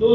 2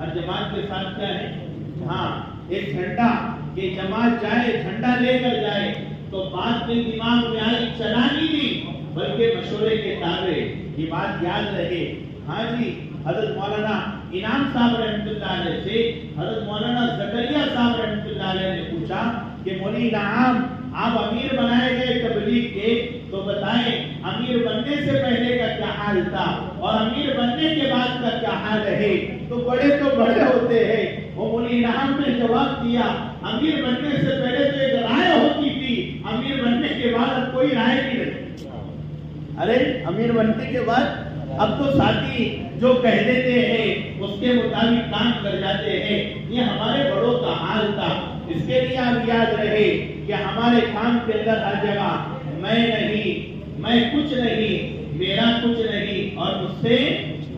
ہر جماعت کے ساتھ کیا ہے؟ ہاں ایک جھنڈا، کہ جماعت جائے جھنڈا لے کر جائے، تو بات میں دماغ میں آئی، چلا نہیں دی بلکہ مشورے کے تابع، یہ بات یاد رہے۔ ہاں جی، حضرت مولانا انعام صاحب رحمۃ اللہ علیہ سے حضرت مولانا زکریا صاحب رحمۃ اللہ علیہ نے پوچھا کہ مولوی انعام، آپ امیر بنائے گئے تبلیغ کے، تو بتائیں امیر بننے سے پہلے کا کیا حال تھا اور امیر بننے کے بعد کا کیا حال ہے؟ تو بڑے ہوتے ہیں۔ وہ مولوی انعام نے جواب دیا، امیر بننے سے پہلے تو ایک رائے ہوتی تھی، امیر بننے کے بعد اب کوئی رائے نہیں رہتی۔ ارے امیر بننے کے بعد اب تو ساتھی جو کہہ دیتے ہیں اس کے مطابق کام کر جاتے ہیں۔ یہ ہمارے بڑوں کا حال تھا۔ اس کے لیے آپ یاد رہے کہ ہمارے کام کے اندر ہر جگہ میں نہیں، میں کچھ نہیں، میرا کچھ نہیں اور مجھ سے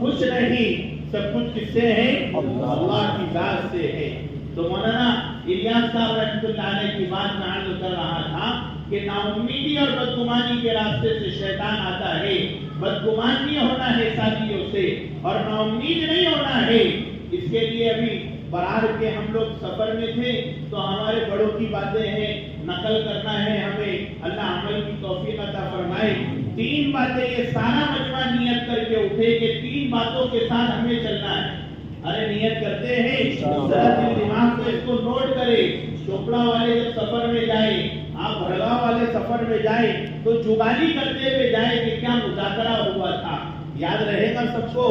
کچھ نہیں، سب کچھ کس سے ہے؟ اللہ کی ذات سے ہے۔ تو مولانا الیاس صاحب رحمۃ اللہ علیہ کی بات میں عرض کر رہا تھا کہ نا امیدی اور بدگمانی کے راستے سے شیطان آتا ہے، بدگمان نہیں ہونا ہے ساتھیوں سے اور نا امید نہیں ہونا ہے۔ اس کے لیے ابھی برار کے ہم لوگ سفر میں تھے تو ہمارے بڑوں کی باتیں ہیں، نقل کرنا ہے ہمیں، اللہ عمل کی توفیق عطا فرمائے۔ 3 باتیں یہ سارا مجمع نیت کر کے اٹھے کہ 3 باتوں کے ساتھ ہمیں چلنا ہے۔ ارے نیت کرتے ہیں، ذرا دل دماغ میں اس کو نوٹ کرے۔ چوپڑا والے جب سفر میں جائے، آپ بھڑگا والے سفر میں جائے تو جگالی کرتے ہوئے جائے کہ کیا مذاکرہ ہوا تھا، یاد رہے گا سب کو،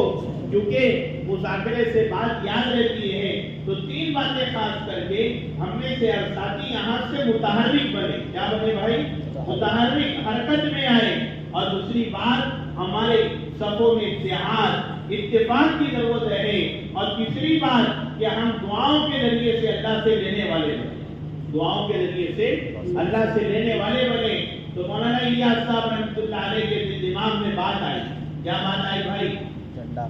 کیونکہ مذاکرے سے بات یاد رہتی ہے۔ تو 3 باتیں خاص کر کے ہم میں سے ہر ساتھی یہاں سے متحرک بنے۔ کیا بنے بھائی؟ متحرک، حرکت میں آئے۔ اور دوسری بات، ہمارے صفوں میں اتفاق کی ضرورت ہے۔ اور تیسری بات کہ ہم دعاؤں کے ذریعے سے اللہ سے لینے والے بنے، دعاؤں کے ذریعے سے اللہ سے لینے والے بنے۔ تو مولانا الیاس صاحب رحمۃ اللہ علیہ کے دماغ میں بات آئی، کیا بات آئی بھائی؟ جھنڈا۔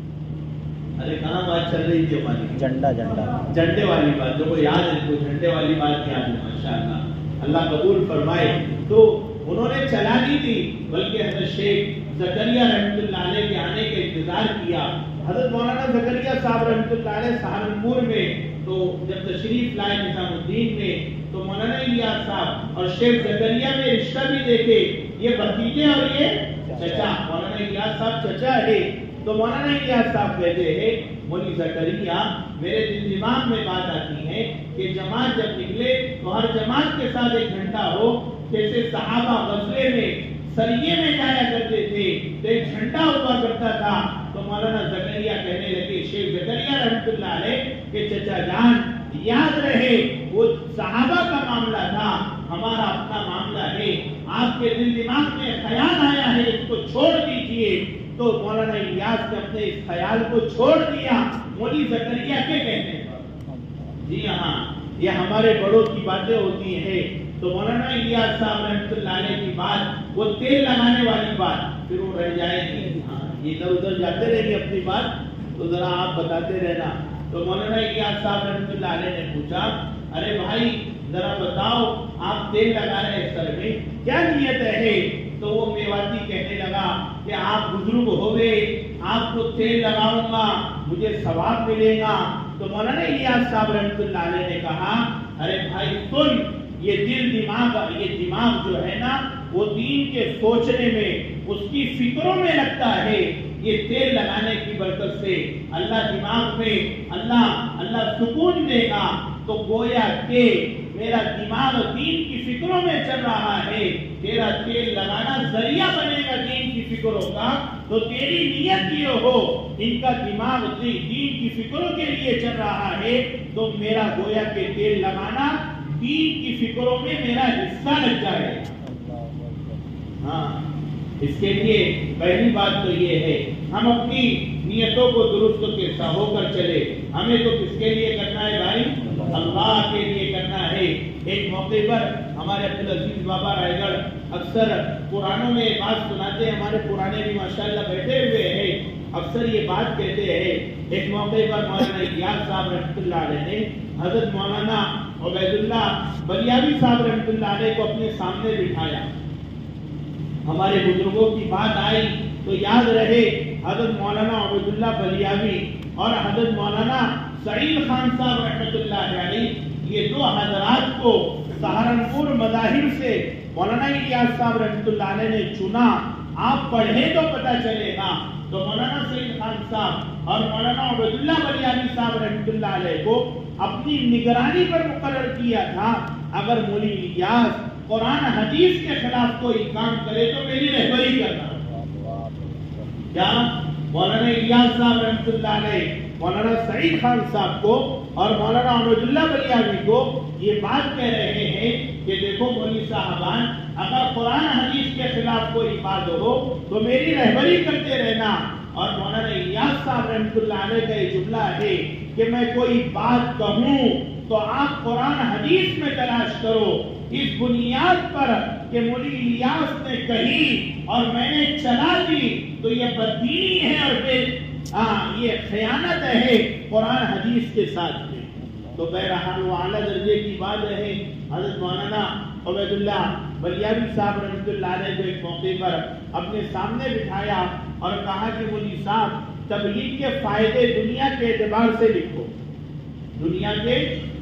ارے کہاں بات چل رہی تھی ہماری؟ جھنڈے والی بات، جو کو یاد ہے تو جھنڈے والی بات یاد ہے، ماشاءاللہ، اللہ قبول فرمائے۔ تو انہوں نے چلا نہیں تھی بلکہ حضرت شیخ زکریا رحمۃ اللہ علیہ کے آنے کا انتظار کیا۔ حضرت مولانا زکریا صاحب رحمۃ اللہ علیہ سہارنپور میں تو جب تشریف لائے نظام الدین میں، تو مولانا الیاس صاحب اور شیخ زکریا میں رشتہ بھی دیکھے، یہ بھتیجے اور یہ چچا، مولانا الیاس صاحب چچا ہے۔ تو مولانا الیاس صاحب کہتے ہیں مولوی زکریا، میرے دل دماغ میں بات آتی ہے کہ جماعت جب نکلے تو ہر جماعت کے ساتھ ایک گھنٹہ ہو، جیسے صحابہ غزوے میں سریے میں جایا کرتے تھے تو ایک جھنڈا ہوا کرتا تھا۔ تو مولانا زکریا کہنے لگے، شیخ زکریا رحمۃ اللہ علیہ کہ چچا جان یاد رہے وہ صحابہ کا معاملہ تھا، ہمارا اپنا معاملہ ہے، آپ کے دل دماغ میں خیال آیا ہے اس کو چھوڑ دیجئے۔ تو مولانا الیاس نے اپنے اس خیال کو چھوڑ دیا مولوی زکریا کے کہنے پر۔ جی ہاں، یہ ہمارے بڑوں کی باتیں ہوتی ہیں۔ تو مولانا الیاس صاحب رحمۃ اللہ علیہ کی بات، وہ تیل لگانے والی بات پھر وہ رہ جائے گی، ہاں یہ ادھر ادھر جاتے رہیں گے اپنی بات، تو ذرا آپ بتاتے رہنا۔ تو مولانا الیاس صاحب رحمۃ اللہ علیہ نے پوچھا، ارے بھائی ذرا بتاؤ آپ تیل لگا رہے ہیں سر میں، کیا نیت ہے؟ تو وہ میواتی کہنے لگا کہ آپ بزرگ ہو گئے، آپ کو تیل لگاؤں گا مجھے ثواب ملے گا۔ تو مولانا الیاس صاحب رحمۃ اللہ علیہ نے کہا، ارے بھائی سن، یہ دماغ جو ہے نا وہ دین کے سوچنے میں، اس کی فکروں میں لگتا ہے۔ یہ تیل لگانے کی برکت سے اللہ دماغ میں اللہ سکون دے گا۔ تو گویا کہ میرا دماغ دین کی فکروں میں چل رہا ہے، تیرا تیل لگانا ذریعہ بنے گا دین کی فکروں کا۔ تو تیری نیت یہ ہو، ان کا دماغ دین کی فکروں کے لیے چل رہا ہے، تو میرا گویا کہ تیل لگانا دین کی فکروں میں میرا حصہ لگ جائے۔ ہاں، اس کے لیے پہلی بات تو یہ ہے ہم اپنی نیتوں کو درست کیسا ہو کر چلے۔ ہمیں تو کس کے لیے کرنا ہے بھائی؟ اللہ کے لیے کرنا ہے۔ ایک موقع پر ہمارے عبدالعزیز بابا رائے گڑھ اکثر قرآنوں میں بات سناتے ہیں، ہمارے پرانے بھی ماشاءاللہ بیٹھے ہوئے ہیں، اکثر یہ بات کہتے ہیں۔ ایک موقع پر مولانا الیاس صاحب رحمۃ اللہ علیہ نے حضرت مولانا عبید اللہ بلیاوی صاحب رحمۃ اللہ علیہ کو اپنے سامنے بٹھایا۔ ہمارے بزرگوں کی بات آئی تو یاد رہے حضرت مولانا عبید اللہ بلیاوی اور حضرت مولانا سعید خان صاحب رحمۃ اللہ علیہ، یہ دو حضرات کو سہارنپور مذاہب سے مولانا الیاس صاحب رحمۃ اللہ علیہ نے چنا. آپ پڑھیں تو پتہ چلے گا. تو مولانا سعید خان صاحب اور مولانا عبید اللہ بلیابی صاحب رحمۃ اللہ علیہ کو اپنی نگرانی پر مقرر کیا تھا. اگر مولی الیاس قرآن حدیث کے خلاف کوئی کام کرے تو میری رہبری کرنا. کیا مولانا الیاس صاحب رحمۃ اللہ علیہ مولانا سعید خان صاحب کو اور مولانا عبید اللہ بلیابی کو یہ بات کہہ رہے ہیں کہ دیکھو مولوی صاحبان، اگر قرآن حدیث کے خلاف کوئی بات ہو تو میری رہبری کرتے رہنا. اور مولانا الیاس صاحب رحمۃ اللہ علیہ کا یہ جملہ ہے کہ میں کوئی بات کہوں تو آپ قرآن حدیث میں تلاش کرو. اس بنیاد پر کہ مولوی الیاس نے کہی اور میں نے چلا دی تو یہ بددینی ہے اور پھر یہ خیانت ہے قرآن حدیث کے ساتھ میں. تو بہرحال وہ اعلیٰ درجے کی بات ہے. حضرت مولانا عبید اللہ بلیابی صاحب رحمۃ اللہ علیہ کو ایک موقع پر اپنے سامنے بٹھایا اور کہا کہ مولوی صاحب تبلیغ کے فائدے دنیا کے اعتبار سے لکھو. دنیا کے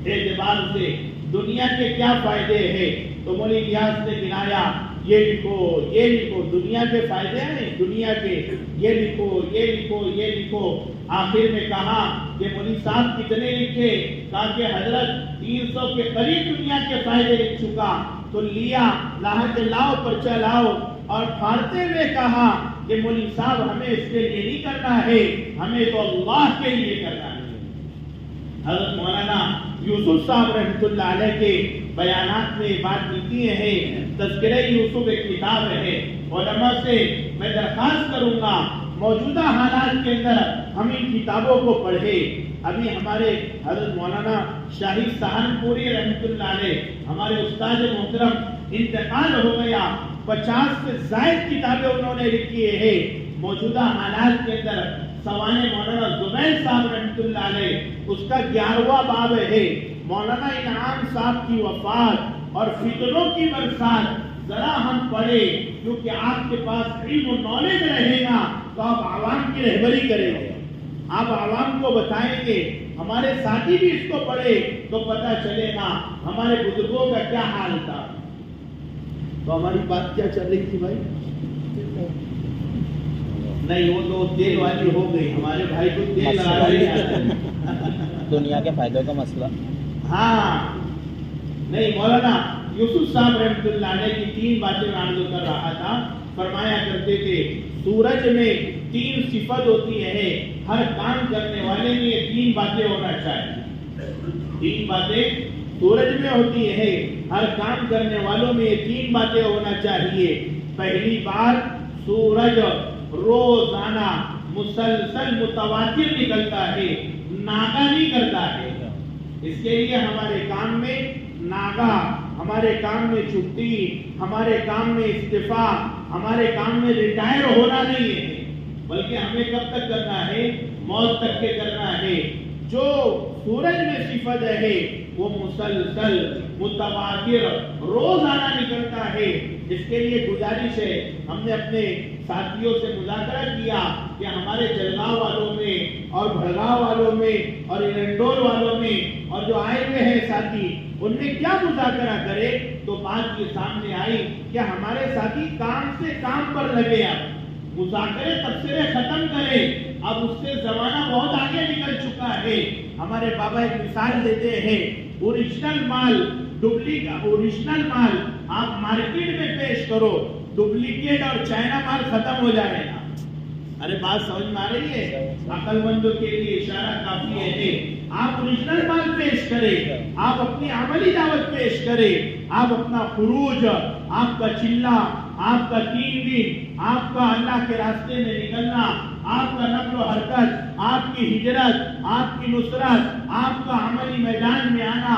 اعتبار سے دنیا کے کیا فائدے ہیں؟ تو مولوی الیاس نے گنایا، یہ لکھو یہ لکھو، دنیا کے فائدے ہیں دنیا کے، یہ لکھو یہ لکھو یہ لکھو. آخر میں کہا کہ مولوی صاحب کتنے لکھے؟ کہا کہ حضرت 300 کے قریب دنیا کے فائدے لکھ چکا. تو لیا، لاہ کے لاؤ پرچہ لاؤ اور پھاڑتے ہوئے کہا کہ مولوی صاحب ہمیں اس کے لیے نہیں کرنا ہے، ہمیں تو اللہ کے لیے کرنا ہے. حضرت مولانا یوسف صاحب رحمۃ اللہ علیہ کے بیانات میں بات ملتی ہے. تذکرہ یوسف ایک کتاب ہے. علماء سے میں درخواست کروں گا موجودہ حالات کے اندر ہم ان کتابوں کو پڑھیں. ابھی ہمارے حضرت مولانا شاہد سہارنپوری رحمۃ اللہ علیہ ہمارے استاد محترم انتقال ہو گیا. 50 سے زائد کتابیں انہوں نے لکھی ہے. موجودہ حالات کے اندر سوانح مولانا زبیر صاحب رحمۃ اللہ علیہ اس کا 11واں باب ہے. مولانا انعام صاحب کی وفات اور فتنوں کی برسات ذرا ہم پڑھے، کیونکہ آپ کے پاس علم و نالج رہے گا تو آپ عوام کی رہبری کریں گے، آپ عوام کو بتائیں گے. ہمارے ساتھی بھی اس کو پڑھے تو پتہ چلے گا ہمارے بزرگوں کا کیا حال تھا. تو ہماری بات کیا چل رہی تھی بھائی؟ نہیں، وہ تو تیل والی ہو گئی. ہمارے بھائی کو تیل لگا رہی دنیا کے فائدوں کا مسئلہ. ہاں نہیں، مولانا یوسف صاحب رحمۃ اللہ علیہ کی 3 باتیں میں عرض کر رہا تھا. فرمایا کرتے تھے سورج میں 3 صفت ہوتی ہے، ہر کام کرنے والے میں یہ 3 باتیں ہونا چاہیے. 3 باتیں سورج میں ہوتی ہے، ہر کام کرنے والوں میں یہ 3 باتیں ہونا چاہیے. پہلی بات، سورج روزانہ مسلسل متواتر نکلتا ہے، ناغا نہیں کرتا ہے. اس کے لیے ہمارے کام میں ناغا، ہمارے کام میں چھٹی، ہمارے کام میں استعفا، ہمارے کام میں ریٹائر ہونا نہیں ہے، بلکہ ہمیں کب تک کرنا ہے؟ موت تک کے کرنا ہے. جو سورج میں صفت ہے وہ مسلسل متواتر روزانہ نکلتا ہے. اس کے لیے گزارش ہے، ہم نے اپنے ساتھیوں سے مذاکرہ کیا کہ ہمارے جلگاؤں والوں میں اور بھڑگاؤں والوں میں اور ایرنڈول والوں میں اور جو آئے ہوئے ہیں ساتھی، ان میں کیا مذاکرہ کرے. تو بات یہ سامنے آئی کہ ہمارے ساتھی کام سے کام پر لگے، اب مذاکرے تبصرے ختم کرے. اب اس سے زمانہ بہت آگے نکل چکا ہے. ہمارے بابا ایک مثال دیتے ہیں، اوریجنل مال اوریجنل مال آپ مارکیٹ میں پیش کرو، ڈپلیکیٹ اور چائنا مال ختم ہو جائے گا. ارے بات سمجھ میں آ رہی ہے؟ عقل مندوں کے لیے اشارہ کافی ہے. آپ اوریجنل مال پیش کریں، آپ اپنی عملی دعوت پیش کریں، آپ اپنا خروج، آپ کا چلہ، آپ کا 3 دن، آپ کا اللہ کے راستے میں نکلنا، آپ کا نقل و حرکت، آپ کی ہجرت، آپ کی نصرت، آپ کا عملی میدان میں آنا،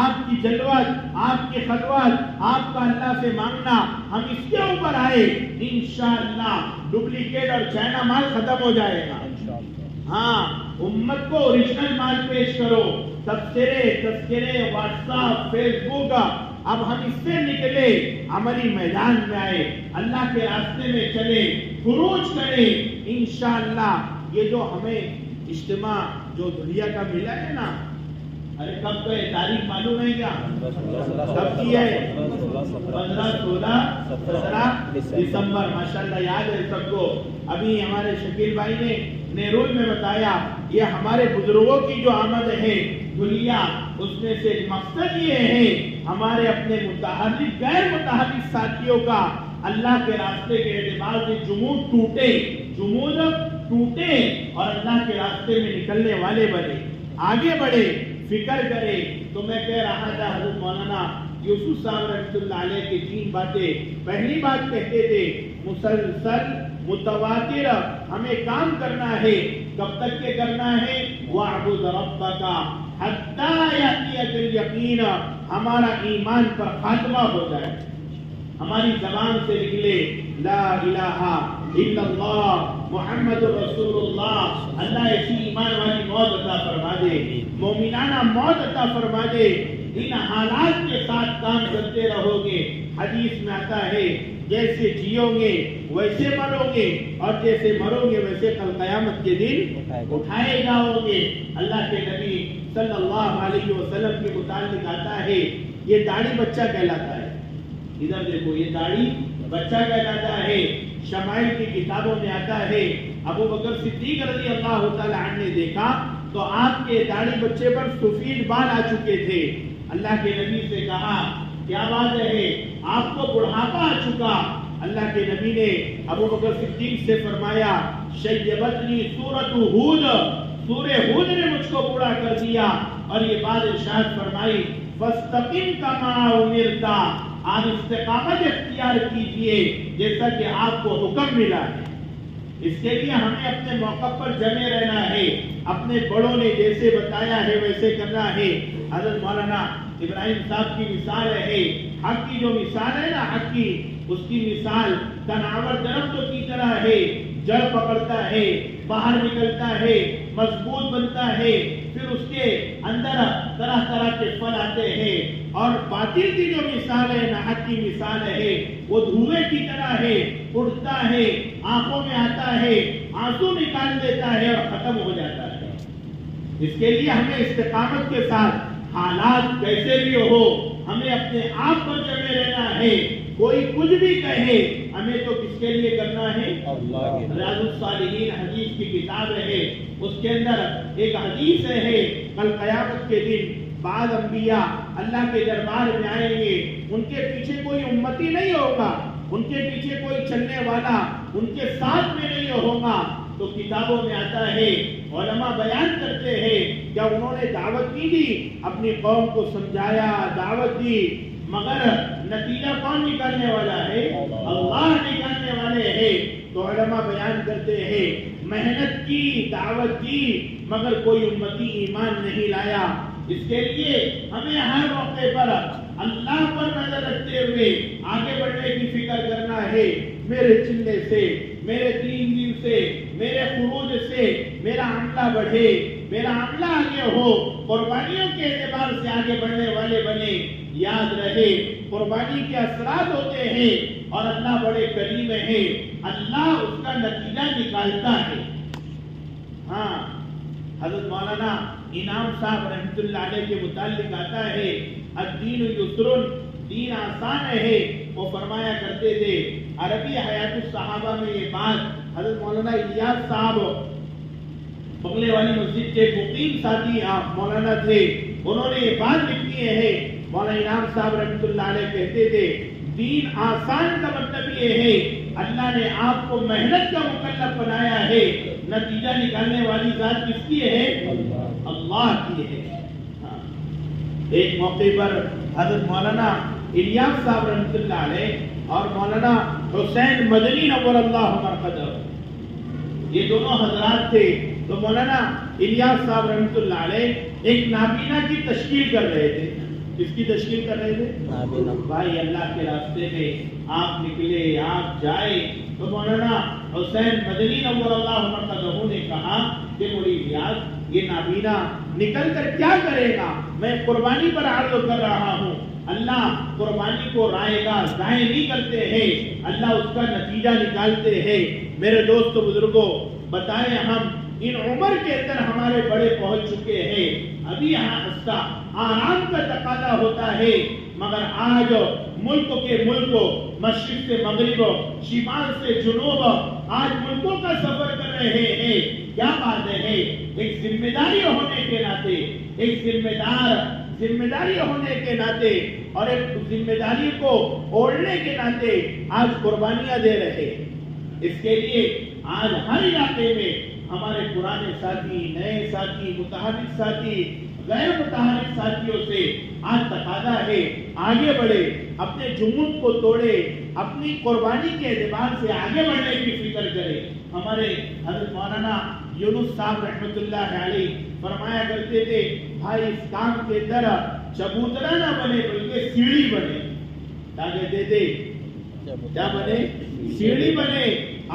آپ کی جلوت، آپ کی خلوت، آپ کا اللہ سے مانگنا، ہم اس کے اوپر آئے، انشاءاللہ ڈپلیکیٹ اور چائنا مال ختم ہو جائے گا. ہاں، امت کو اوریجنل مال پیش کرو. تذکرے واٹس ایپ، فیس بک، اب ہم اس سے نکلے، عملی میدان میں آئے، اللہ کے راستے میں چلے، خروج کرے. انشاءاللہ یہ جو ہمیں اجتماع جو دنیا کا ملا ہے نا، ارے کب کا یہ تاریخ معلوم ہے کیا؟ کب کی ہے؟ 15، 16، 17 دسمبر، ماشاءاللہ یاد ہے سب کو۔ ابھی ہمارے شکیل بھائی نے نیرول میں بتایا، یہ ہمارے بزرگوں کی جو آمد ہے دنیا، اس میں سے مقصد یہ ہے ہمارے اپنے متحرک غیر متحرک ساتھیوں کا اللہ کے راستے کے اعتبار سے جمود ٹوٹے اور اللہ کے راستے میں نکلنے والے بنے، آگے بڑھے، فکر کرے۔ تو میں کہہ رہا تھا حضرت مولانا یوسف صاحب رحمۃ اللہ علیہ کی 3 باتیں۔ پہلی بات کہتے تھے مسلسل متواتر ہمیں کام کرنا ہے۔ کب تک کے کرنا ہے؟ وَاعْبُدْ رَبَّكَ حَتَّى يَأْتِيَكَ الْيَقِينُ، ہمارا ایمان پر خاتمہ ہو جائے، ہماری زبان سے نکلے لا الہ الا اللہ محمد رسول اللہ۔ اللہ ایسی ایمان والی موت عطا فرما دے، مومنانہ موت عطا فرما دے۔ ان حالات کے ساتھ کام کرتے رہو گے، حدیث میں آتا ہے جیسے جیو گے ویسے مرو گے، اور جیسے مرو گے ویسے کل قیامت کے دن اٹھائے جاؤ گے۔ اللہ کے نبی صلی اللہ علیہ وسلم کے متعلق آتا ہے یہ داڑھی بچہ کہلاتا ہے۔ ادھر دیکھو، یہ داڑھی بچہ کہلاتا ہے۔ شمائل کی کتابوں میں آتا ہے ابو بکر صدیق رضی اللہ تعالی عنہ نے دیکھا تو آپ کے داڑھی بچے پر سفید بال آ چکے تھے۔ اللہ کے نبی سے کہا کیا بات ہے، آپ کو بڑھاپا آ چکا؟ اللہ کے نبی نے ابو بکر صدیق سے فرمایا شیبتنی سورۃ ہود، سورہ ہود نے مجھ کو بوڑھا کر دیا۔ اور یہ بات ارشاد فرمائی فاستقم کما امرت، آپ استقامت اختیار کیجئے جیسا کہ آپ کو حکم ملا ہے۔ اس کے لیے ہمیں اپنے موقع پر جمے رہنا ہے، اپنے بڑوں نے جیسے بتایا ہے ویسے کرنا ہے۔ حضرت مولانا ابراہیم صاحب کی مثال ہے، حق کی جو مثال ہے نا، حق کی، اس کی مثال تناور درختوں کی طرح ہے، جڑ پکڑتا ہے، باہر نکلتا ہے، مضبوط بنتا ہے، پھر اس کے اندر طرح طرح کے پھل آتے ہیں۔ اور باطل کی جو مثال ہے، حق کی مثال ہے، وہ دھوئے کی طرح ہے، اڑتا ہے، آنکھوں میں آتا ہے، آنسو نکال دیتا ہے اور ختم ہو جاتا ہے۔ اس کے لیے ہمیں استقامت کے ساتھ حالات کیسے بھی ہو ہمیں اپنے آپ پر جمے رہنا ہے۔ کوئی کچھ بھی کہے، ہمیں تو کس کے لیے کرنا ہے؟ ریاض الصالحین حدیث کی کتاب ہے، اس کے اندر ایک حدیث ہے کل قیامت کے دن بعض انبیاء اللہ کے دربار میں آئیں گے، ان کے پیچھے کوئی امتی نہیں ہوگا، ان کے پیچھے کوئی چلنے والا ان کے ساتھ میں نہیں ہوگا۔ تو کتابوں میں آتا ہے، علماء بیان کرتے ہیں کیا انہوں نے دعوت نہیں دی، اپنی قوم کو سمجھایا، دعوت دی، مگر نتیجہ کون نکالنے والا ہے؟ اللہ نکالنے والے ہیں۔ تو علماء بیان کرتے ہیں محنت کی، دعوت دی، مگر کوئی امتی ایمان نہیں لایا۔ اس کے لیے ہمیں ہر موقع پر اللہ پر نظر رکھتے ہوئے آگے بڑھنے کی فکر کرنا ہے۔ میرے چلنے سے، میرے دین سے، میرے خروج سے میرا عملہ بڑھے، میرا عملہ آگے ہو، قربانیوں کے اعتبار سے آگے بڑھنے والے بنے۔ یاد رہے قربانی کے اثرات ہوتے ہیں اور اللہ بڑے کریم ہے، اللہ اس کا نتیجہ نکالتا ہے۔ ہاں، حضرت مولانا انعام صاحب رحمۃ اللہ علیہ کے متعلق آتا ہے الدین یسر، دین آسان ہے۔ وہ فرمایا کرتے تھے، عربی حیات الصحابہ میں یہ بات حضرت مولانا الیاس صاحب بغلے والی مسجد کے مقیم ساتھی مولانا تھے، انہوں نے یہ بات لکھی ہے۔ مولانا انعام صاحب رحمۃ اللہ علیہ کہتے تھے دین آسان کا مطلب یہ ہے اللہ نے آپ کو محنت کا مکلف بنایا ہے، نتیجہ نکالنے والی ذات کس کی ہے؟ اللہ کی ہے۔ ایک موقع پر حضرت مولانا الیاس صاحب رحمۃ اللہ علیہ اور مولانا حسین مدنی نور اللہ مرقدہ، یہ دونوں حضرات تھے۔ تو مولانا الیاس صاحب رحمۃ اللہ علیہ ایک نابینا کی تشکیل کر رہے تھے۔ کس کی تشکیل کر رہے تھے؟ بھائی اللہ کے راستے میں آپ نکلے، آپ جائے۔ تو مولانا حسین مدنی نور اللہ مرقدہ نے کہا کہ مولی الیاس یہ نابینا نکل کر کیا کرے گا؟ میں قربانی پر عرض کر رہا ہوں۔ اللہ قربانی کو رائے گا ضائع نہیں کرتے ہیں، اللہ اس کا نتیجہ نکالتے ہیں۔ میرے دوستو بزرگوں، بتائیں ہم ان عمر کے اندر ہمارے بڑے پہنچ چکے ہیں، ابھی یہاں ہنستا آرام کا تقاضا ہوتا ہے، مگر آج ملک کے ملک، مشرق سے مغرب، شمال سے جنوب، آج ملکوں کا سفر کر رہے ہیں۔ کیا بات ہے، ایک ذمہ داری ہونے کے ناطے، ایک ذمہ داری ہونے کے ناطے اور ایک ذمہ داری کو اوڑھنے کے ناطے آج قربانیاں دے رہے ہیں۔ اس کے لیے آج ہر علاقے میں ہمارے پرانے ساتھی، نئے ساتھی، متحرک ساتھی، غیر متحرک ساتھیوں سے آج تقاضا ہے آگے بڑھے، اپنے جمود کو توڑے، اپنی قربانی کے اعتبار سے آگے بڑھنے کی فکر کرے۔ ہمارے حضرت مولانا یونس صاحب رحمۃ اللہ علیہ فرمایا کرتے تھے، بھائی اس کام کے اندر چبوترا نہ بنے بلکہ سیڑھی بنے۔ کیا کہتے تھے؟ کیا بنے؟ سیڑھی بنے،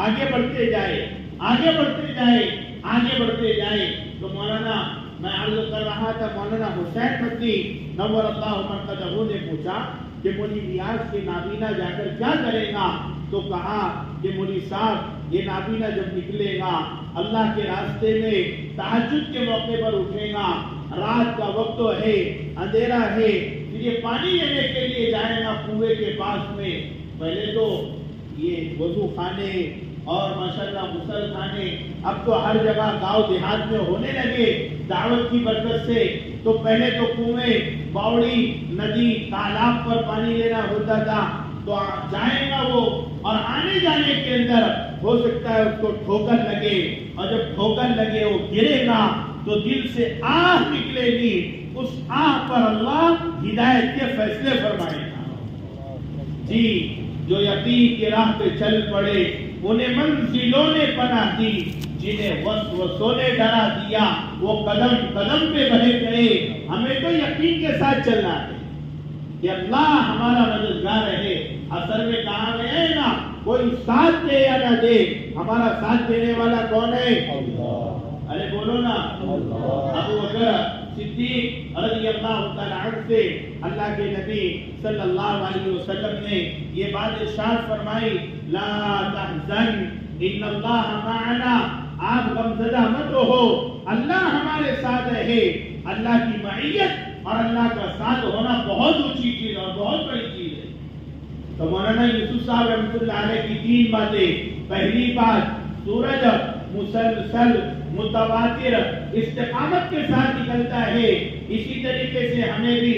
آگے بڑھتے جائے، آگے بڑھتے جائے، آگے بڑھتے جائے۔ تو مولانا میں عرض کر رہا تھا، مولانا حسین مدنی نور اللہ مرقدہ نے پوچھا کہ مولوی ریاض کے نابینا جا کر کیا کرے گا؟ تو کہا کہ مولوی صاحب یہ نابینا جب نکلے گا اللہ کے راستے میں تہجد کے موقع پر اٹھے گا، رات کا وقت ہے، اندھیرا ہے، پھر یہ پانی لینے کے لیے جائے گا کنویں کے پاس میں۔ پہلے تو یہ وضو خانے اور ماشاءاللہ غسل خانے اب تو ہر جگہ گاؤں دیہات میں ہونے لگے دعوت کی برکت سے، تو پہلے تو کنویں، باوڑی، ندی، تالاب پر پانی لینا ہوتا تھا۔ تو جائے گا وہ اور آنے جانے کے اندر ہو سکتا ہے اس کو ٹھوکر لگے، اور جب ٹھوکر لگے وہ گرے گا تو دل سے آہ نکلے گی، اس آہ پر اللہ ہدایت کے فیصلے فرمائے گا۔ جی جو یقین کی راہ پہ چل پڑے انہیں منزلوں نے پناہ دی، جنہیں وسوسوں نے ڈرا دیا وہ قدم قدم پہ بڑھے گئے۔ ہمیں تو یقین کے ساتھ چلنا ہے کہ اللہ ہمارا مددگار رہے۔ اصل میں کہا گیا ہے نا، کوئی ساتھ دے یا نہ دے، ہمارا ساتھ دینے والا کون ہے؟ اللہ۔ ارے بولو نا، ابو بکر صدیق رضی اللہ تعالی عنہ سے اللہ کے نبی صلی اللہ علیہ وسلم نے یہ بات ارشاد فرمائی، لا تحزن ان اللہ معنا، آپ غمزدہ مت رہو، اللہ ہمارے ساتھ ہے۔ اللہ کی معیت اور اللہ کا ساتھ ہونا بہت اونچی چیز اور بہت بڑی چیز ہے۔ تو مولانا یوسف صاحب رحمۃ اللہ علیہ کی 3 باتیں۔ پہلی بات، سورج مسلسل متواتر استقامت کے ساتھ نکلتا ہے، اسی طریقے سے ہمیں بھی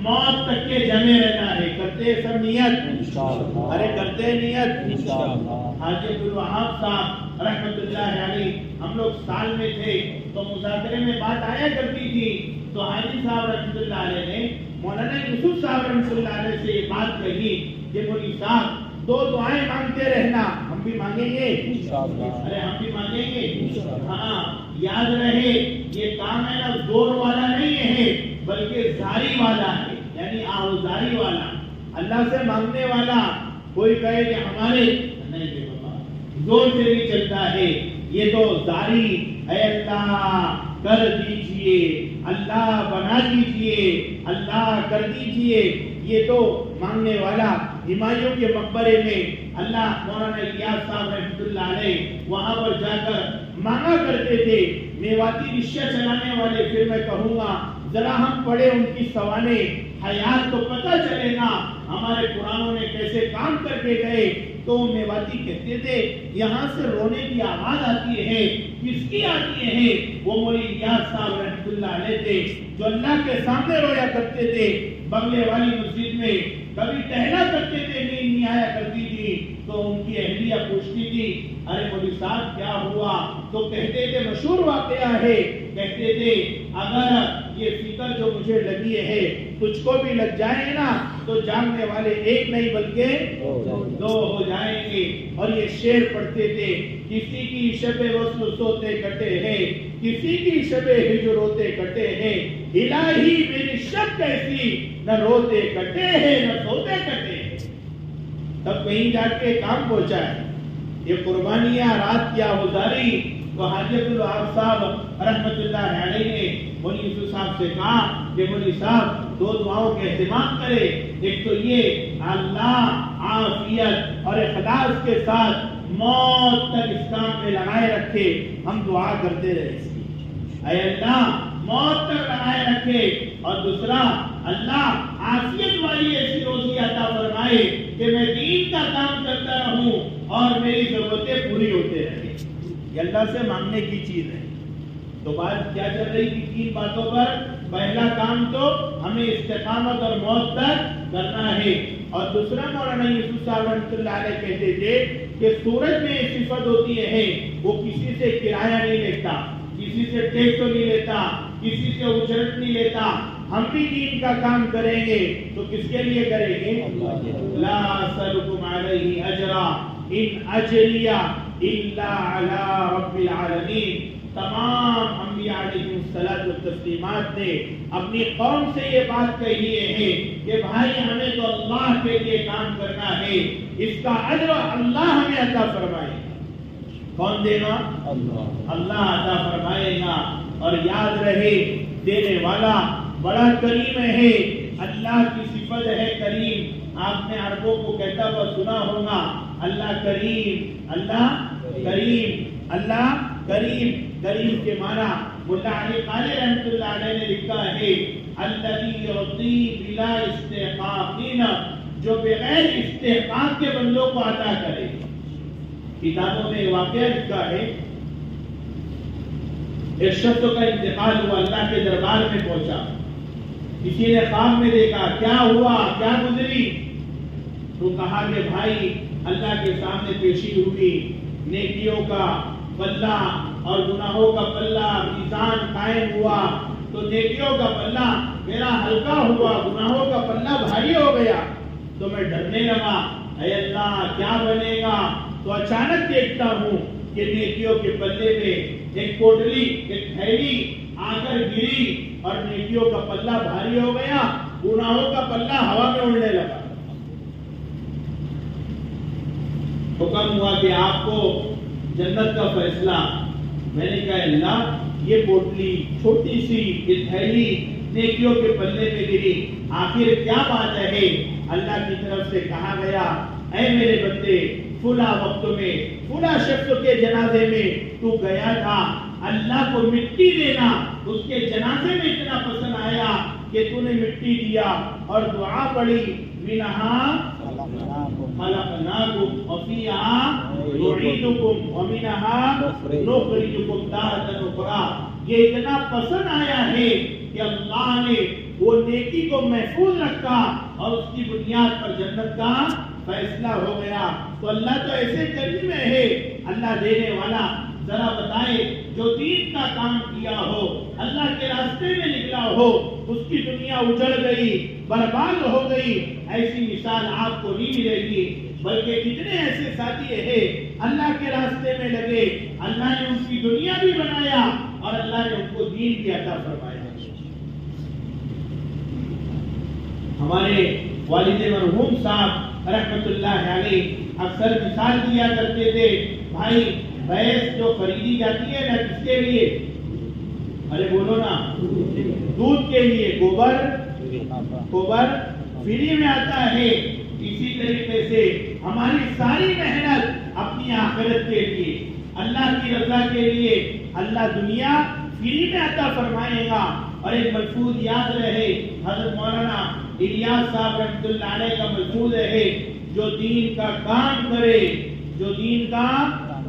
موت تک کے جمے رہنا ہے۔ کرتے سب نیت انشاءاللہ، ارے کرتے نیت انشاءاللہ۔ حاجی عبدالوہاب صاحب رحمۃ اللہ علیہ، ہم لوگ سال میں تھے تو مذاکرے میں بات آیا کرتی تھی، تو حاجی صاحب رحمۃ اللہ علیہ نے مولانا یوسف صاحب رحمۃ اللہ علیہ سے یہ بات کہی کہ مولوی صاحب 2 دعائیں مانگتے رہنا۔ ہم بھی مانگیں گے انشاءاللہ، ارے ہم بھی مانگیں گے۔ ہاں یاد رہے یہ کام ہے نا زور والا نہیں ہے بلکہ زاری والا ہے، یعنی آوزاری والا، اللہ سے مانگنے والا۔ کوئی کہے کہ ہمارے نہیں زور سے نہیں چلتا ہے، یہ تو زاری، اے اللہ کر دیجئے، اللہ بنا دیجئے، اللہ کر دیجئے، یہ تو مانگنے والا۔ ہمایوں کے مقبرے میں اللہ مولانا الیاس صاحب رحمۃ اللہ علیہ وہاں پر جا کر مانگا کرتے تھے۔ میواتی رکشہ چلانے والے، پھر میں کہوں گا ذرا ہم پڑھے ان کی سوانح حیات تو پتہ چلے گا ہمارے قرآنوں نے کیسے کام کر کے گئے۔ تو میواتی کہتے تھے یہاں سے رونے کی آواز آتی ہے، کس کی آتی ہے؟ وہ مولوی الیاس صاحب رحمۃ اللہ علیہ تھے جو اللہ کے سامنے رویا کرتے تھے بنگلے والی مسجد میں۔ کبھی ٹہلا کرتے تھے، نیند نہیں آیا کرتی تھی تو ان کی اہلیہ پوچھتی تھی ارے مولوی صاحب کیا ہوا؟ تو کہتے تھے، مشہور واقعہ ہے، کہتے تھے اگر یہ فکر جو مجھے لگی ہے تجھ کو بھی لگ جائے نا تو جاننے والے ایک نہیں بلکہ 2 ہو جائیں گے۔ اور یہ شعر پڑھتے تھے، کسی کی شب وصل سوتے کٹے ہیں، کسی کی شب ہجر روتے کٹے ہیں، الہی میری شب کیسی، نہ روتے کٹے ہیں نہ سوتے کٹے ہیں۔ تب کہیں جا کے کام پہنچا ہے یہ قربانیاں، رات کی آوازاری۔ تو حاجی عبدالوہاب صاحب رحمۃ اللہ علیہ نے مولوی یوسف صاحب سے کہا کہ مولوی صاحب 2 دعاؤں کے اہتمام کرے، ایک تو یہ اللہ عافیت اور اخلاص کے ساتھ موت تک اس کام میں لگائے رکھے. ہم دعا کرتے رہے اس کی، اے اللہ موت تک لگائے رکھے. اور دوسرا، اللہ عافیت والی ایسی روزی عطا فرمائے کہ میں دین کا کام کرتا رہوں اور میری ضرورتیں پوری ہوتے رہیں. یہ اللہ سے مانگنے کی چیز ہے. تو بات کیا چل رہی تھی؟ تین باتوں پر. پہلا کام تو ہمیں استقامت اور موت تک کرنا ہے. اور دوسرا مولانا یوسف صاحب رحمۃ اللہ علیہ کہتے تھے کہ سورج میں ایک صفت ہوتی ہے، وہ کسی سے کرایہ نہیں لیتا، کسی سے ٹیکس نہیں لیتا، کسی سے اجرت نہیں لیتا. ہم بھی دین کا کام کریں گے تو کس کے لیے کریں گے؟ لا اسألکم علیہ اجرا ان اجریہ الا علی رب العالمین. تمام انبیاء علیہ الصلوۃ والتسلیمات نے اپنی قوم سے یہ بات کہی ہے کہ بھائی ہمیں تو اللہ کے لیے کام کرنا ہے، اس کا اجر اللہ ہمیں عطا فرمائے گا. کون دے گا؟ اللہ عطا فرمائے گا. اور یاد رہے دینے والا بڑا کریم ہے. اللہ کی صفت ہے کریم. آپ نے عربوں کو کہتا ہوا سنا ہوگا، اللہ کریم، اللہ کریم، اللہ کریم. کریم کے معنی ملا علی قاری رحمۃ اللہ علیہ نے لکھا ہے الذی یعطی بلا استحقاق، جو بغیر استحقاق کے بندوں کو عطا کرے. کتابوں میں واقعہ لکھا ہے، ایک شخص کا انتقال ہوا، اللہ کے دربار میں پہنچا. کسی نے خواب میں دیکھا، کیا ہوا، کیا گزری؟ تو کہا کہ بھائی اللہ کے سامنے پیشی ہوئی، نیکیوں کا پلہ اور گناہوں کا پلہ میزان قائم ہوا. تو نیکیوں کا پلہ میرا ہلکا ہوا، گناہوں کا پلہ بھاری ہو گیا. تو میں ڈرنے لگا، اے اللہ کیا بنے گا؟ تو اچانک دیکھتا ہوں کہ نیکیوں کے پلے میں ایک کوٹلی، ایک تھیلی آ کر گری اور نیکیوں کا پلہ بھاری ہو گیا، گناہوں کا پلہ ہوا میں اڑنے لگا. حکم ہوا کہ آپ کو جنت کا فیصلہ. میں نے کہا اللہ یہ پوٹلی چھوٹی سی، یہ تھیلی نیکیوں کے پلے میں گری، آخر کیا بات ہے؟ اللہ کی طرف سے کہا گیا اے میرے بندے فلاں وقت میں فلاں شخص کے جنازے میں تو گیا تھا، اللہ کو مٹی دینا اس کے جنازے میں اتنا پسند آیا کہ تو نے مٹی دیا اور دعا پڑھی منہا خلقناکم وفیہا نعیدکم ومنہا نخرجکم تارۃ اخری. یہ اتنا پسند آیا ہے کہ اللہ نے وہ نیکی کو محفوظ رکھا اور اس کی بنیاد پر جنت کا فیصلہ ہو گیا. تو اللہ تو ایسے کریم ہے، اللہ دینے والا. ذرا بتائے جو دین کا کام کیا ہو، اللہ کے راستے میں نکلا ہو، اس کی دنیا اجڑ گئی، برباد ہو گئی، ایسی مثال آپ کو نہیں ملے گی. بلکہ کتنے ایسے ساتھی ہیں اللہ کے راستے میں لگے، اللہ نے ان کی دنیا بھی بنایا اور اللہ نے ان کو دین بھی عطا فرمایا. ہمارے والد مرحوم صاحب رحمت اللہ علیہ اکثر مثال دیا کرتے تھے، بھائی بھینس جو خریدی جاتی ہے نا کس کے لیے؟ ارے بولو نا، دودھ کے لیے. گوبر فری میں آتا ہے. اسی طریقے سے ہماری ساری محنت اپنی آخرت کے لیے، اللہ کی رضا کے لیے، اللہ دنیا فری میں عطا فرمائے گا. اور ایک ملفوظ یاد رہے، حضرت مولانا الیاس صاحب رحمۃ اللہ علیہ کا ملفوظ ہے، جو دین کا کام کرے، جو دین کا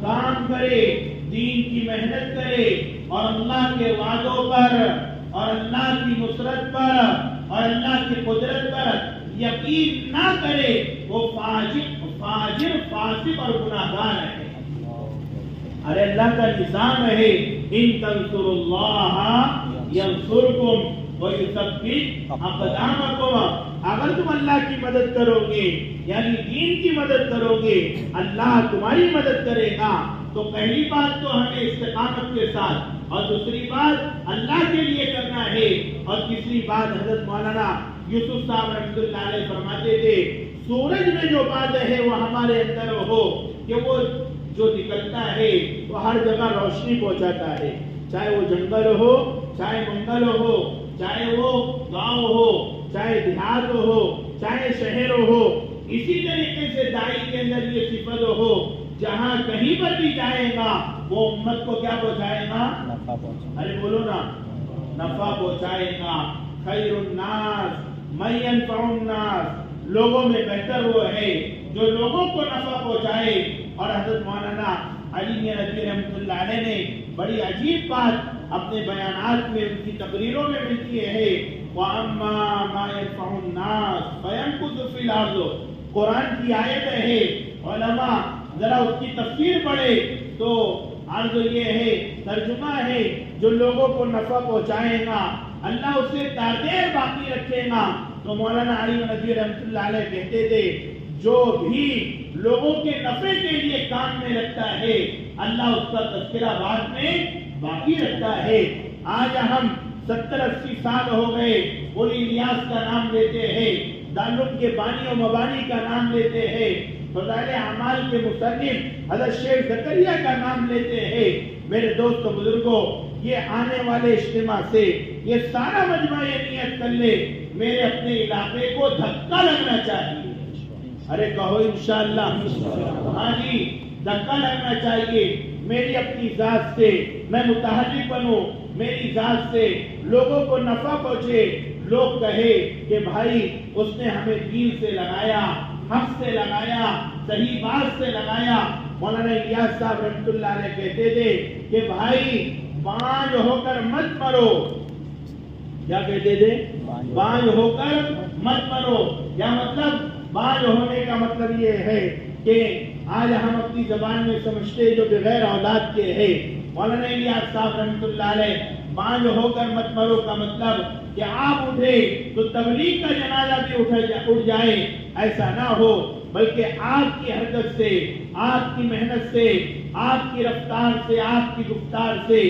کام کرے، دین کی محنت کرے اور اللہ کے وعدوں پر اور اللہ کی نصرت پر اور اللہ کی قدرت پر یقین نہ کرے، وہ فاجر فاسق اور گناہگار ہے. ارے اللہ کا نظام ہے، ان تنصروا اللہ ینصرکم وَيُثَبِّتْ أَقْدَامَكُمْ. اگر تم اللہ کی مدد کرو گے یعنی دین کی مدد کرو گے، اللہ تمہاری مدد کرے گا. تو پہلی بات تو ہمیں استقامت کے ساتھ، اور دوسری بات اللہ کے لیے کرنا ہے، اور تیسری بات حضرت مولانا یوسف صاحب رحمۃ اللہ علیہ فرماتے تھے سورج میں جو بات ہے وہ ہمارے اندر ہو کہ وہ جو نکلتا ہے وہ ہر جگہ روشنی پہنچاتا ہے، چاہے وہ جنگل ہو، چاہے منگل ہو، چاہے وہ گاؤں ہو، چاہے دیہات ہو، چاہے شہر ہو. اسی طریقے سے دائی کے اندر یہ صفت ہو، جہاں کہیں پر بھی جائے گا وہ امت کو کیا پہنچائے گا؟ ارے بولو نا، نفع پہنچائے گا۔ خیر الناس من ينفع الناس، لوگوں میں بہتر وہ ہے جو لوگوں کو نفع پہنچائے۔ اور حضرت مولانا علی ندوی رحمۃ اللہ علیہ نے بڑی عجیب بات اپنے بیانات میں، ان کی تقریروں میں ملتی ہے، وَأَمَّا مَا يَنفَعُ النَّاسَ فَيَمْكُثُ فِي الْأَرْضِ، قرآن کی آیت ہے، علماء ذرا اس کی تفسیر پڑھے تو عرض یہ ہے، ترجمہ ہے، جو لوگوں کو نفع پہنچائے گا اللہ اسے تاردیر باقی رکھے گا۔ تو مولانا علی ندوی رحمۃ اللہ علیہ کہتے تھے جو بھی لوگوں کے نفع کے لیے کام میں رکھتا ہے اللہ اس کا تذکرہ بعد میں باقی رکھتا ہے۔ آج ہم 70-80 سال ہو گئے ولی الیاس کا نام لیتے ہیں، دارالعلوم کے بانی و مبانی کا نام لیتے ہیں، فضائل اعمال کے مصنف حضرت شیخ زکریا کا نام لیتے ہیں۔ میرے دوست و بزرگوں، یہ آنے والے اجتماع سے یہ سارا مجمع یہ نیت کر لے میرے اپنے علاقے کو دھکا لگنا چاہیے۔ ارے کہو انشاءاللہ، ہاں جی، دھکا لگنا چاہیے۔ میری اپنی ذات سے میں متحرک بنوں، میری ذات سے لوگوں کو نفع پہنچے، لوگ کہے کہ بھائی اس نے ہمیں دین سے لگایا، حق سے لگایا، صحیح بات سے لگایا۔ مولانا الیاس صاحب رحمۃ اللہ علیہ کہتے تھے کہ بھائی بانج ہو کر مت مرو۔ کیا کہتے تھے؟ بانج ہو کر مت مرو۔ کیا مطلب؟ بانج ہونے کا مطلب یہ ہے کہ آج ہم اپنی زبان میں سمجھتے جو بغیر اولاد کے ہے، مولانا الیاس صاحب رحمۃ اللہ علیہ بانج ہو کر مت مرو کا مطلب کہ آپ اٹھے تو تبلیغ کا جنازہ بھی اٹھ جائے، ایسا نہ ہو، بلکہ آپ کی حرکت سے، آپ کی محنت سے، آپ کی رفتار سے، آپ کی گفتار سے،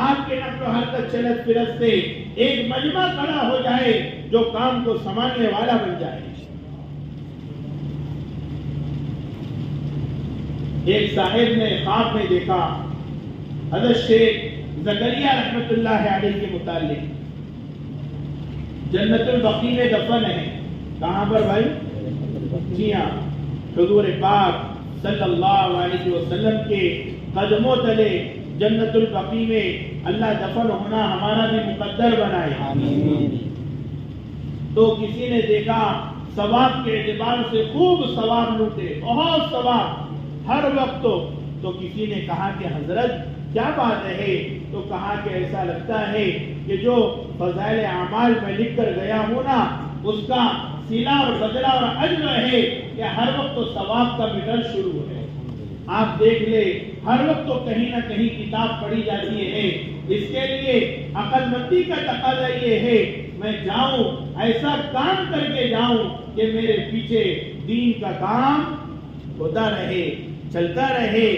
آپ کے نقل و حرکت چلت پھرت سے ایک مجمع کھڑا ہو جائے جو کام کو سنبھالنے والا بن جائے۔ ایک صاحب نے خواب میں دیکھا حضرت شیخ زکریا رحمۃ اللہ علیہ کے متعلق، جنت البقیع میں دفن ہے۔ کہاں پر بھائی؟ جی ہاں، حضور پاک صلی اللہ علیہ وسلم کے قدموں تلے جنت البقیع میں اللہ دفن ہونا ہمارا بھی مقدر بنائے۔ آمین۔ تو کسی نے دیکھا ثواب کے اعتبار سے خوب ثواب لوٹے، بہت ثواب ہر وقت۔ تو کسی نے کہا کہ حضرت کیا بات ہے؟ تو کہا کہ ایسا لگتا ہے کہ جو فضائل اعمال میں لکھ کر گیا ہوں نا اس کا صلہ اور بدلہ اور اجر ہے کہ ہر وقت تو ثواب کا میٹر شروع ہے۔ آپ دیکھ لے ہر وقت تو کہیں نہ کہیں کتاب پڑھی جاتی ہے۔ اس کے لیے عقل مندی کا تقاضا یہ ہے میں جاؤں ایسا کام کر کے جاؤں کہ میرے پیچھے دین کا کام ہوتا رہے، چلتا رہے۔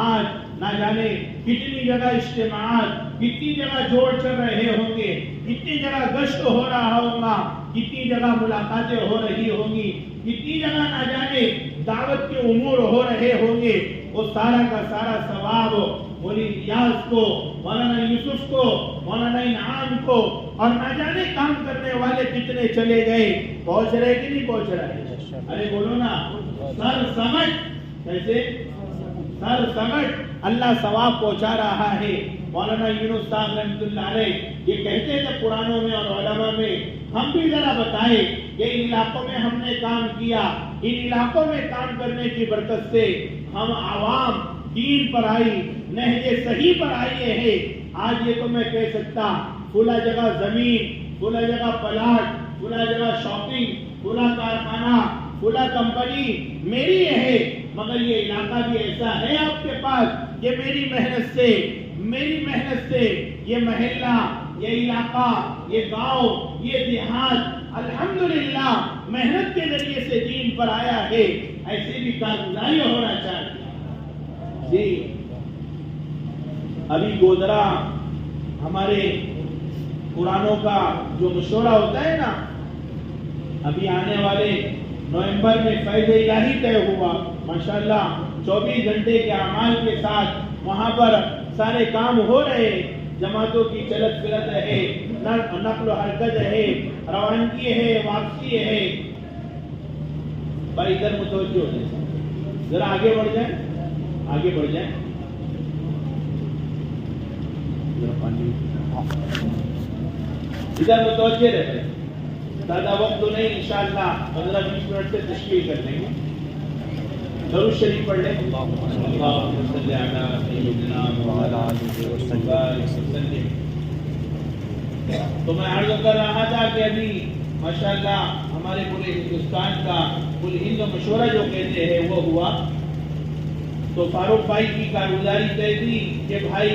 آج نہ جانے کتنی جگہ اجتماعات، کتنی جگہ جوڑ چل رہے ہوں گے، کتنی جگہ گشت ہو رہا ہوگا، کتنی جگہ ملاقاتیں ہو رہی ہوں گی، کتنی جگہ نہ جانے دعوت کے امور ہو رہے ہوں گے۔ وہ سارا کا سارا ثواب مولی الیاس کو، مولانا یوسف کو، مولانا انعام کو اور نہ جانے کام کرنے والے کتنے چلے گئے، پہنچ رہے کہ نہیں پہنچ رہے؟ ارے بولو نا، سر سمجھ، کیسے سر سمجھ اللہ ثواب پہنچا رہا ہے۔ مولانا یونس صاحب رحمۃ اللہ علیہ یہ کہتے تھے قرآنوں میں اور علماء میں، ہم بھی ذرا بتائیں کہ ان علاقوں میں ہم نے کام کیا، ان علاقوں میں کام کرنے کی برکت سے ہم عوام دین پر آئی، نہج صحیح پر آئیے ہیں۔ آج یہ تو میں کہہ سکتا فلاں جگہ زمین، فلاں جگہ پلاٹ، فلاں جگہ شاپنگ، فلاں کارخانہ، فلاں کمپنی میری ہے، مگر یہ علاقہ بھی ایسا ہے آپ کے پاس کہ میری محنت سے یہ محلہ، یہ علاقہ، یہ گاؤں، یہ دیہات الحمدللہ محنت کے ذریعے سے دین پر آیا ہے۔ ایسے بھی کارگزاری ہونا چاہیے۔ جی ابھی گودرا ہمارے قرآنوں کا جو مشورہ ہوتا ہے نا، ابھی آنے والے نومبر میں فیض الہی طے ہوا، ماشاءاللہ 24 گھنٹے کے اعمال کے ساتھ وہاں پر سارے کام ہو رہے، جماعتوں کی چلت پھرت ہے، نقل و حرکت ہے، روانگی ہے، واپسی ہے۔ بھائی ادھر متوجہ ہو جائے، ذرا آگے بڑھ جائیں۔ آگے بڑھ جائیں. ادھر متوجہ رہتے ہیں. زیادہ وقت تو نہیں، انشاءاللہ 15-20 منٹ سے تشکیل کر لیں گے. درود شریف پڑھ لیں. اللہم صلی علی سیدنا محمد وسلم. تو میں عرض کر رہا تھا کہ ابھی ماشاءاللہ ہمارے پورے ہندوستان کا کل ہند مشورہ جو کہتے ہیں وہ ہوا. تو فاروق بھائی کی کارگزاری طے تھی کہ بھائی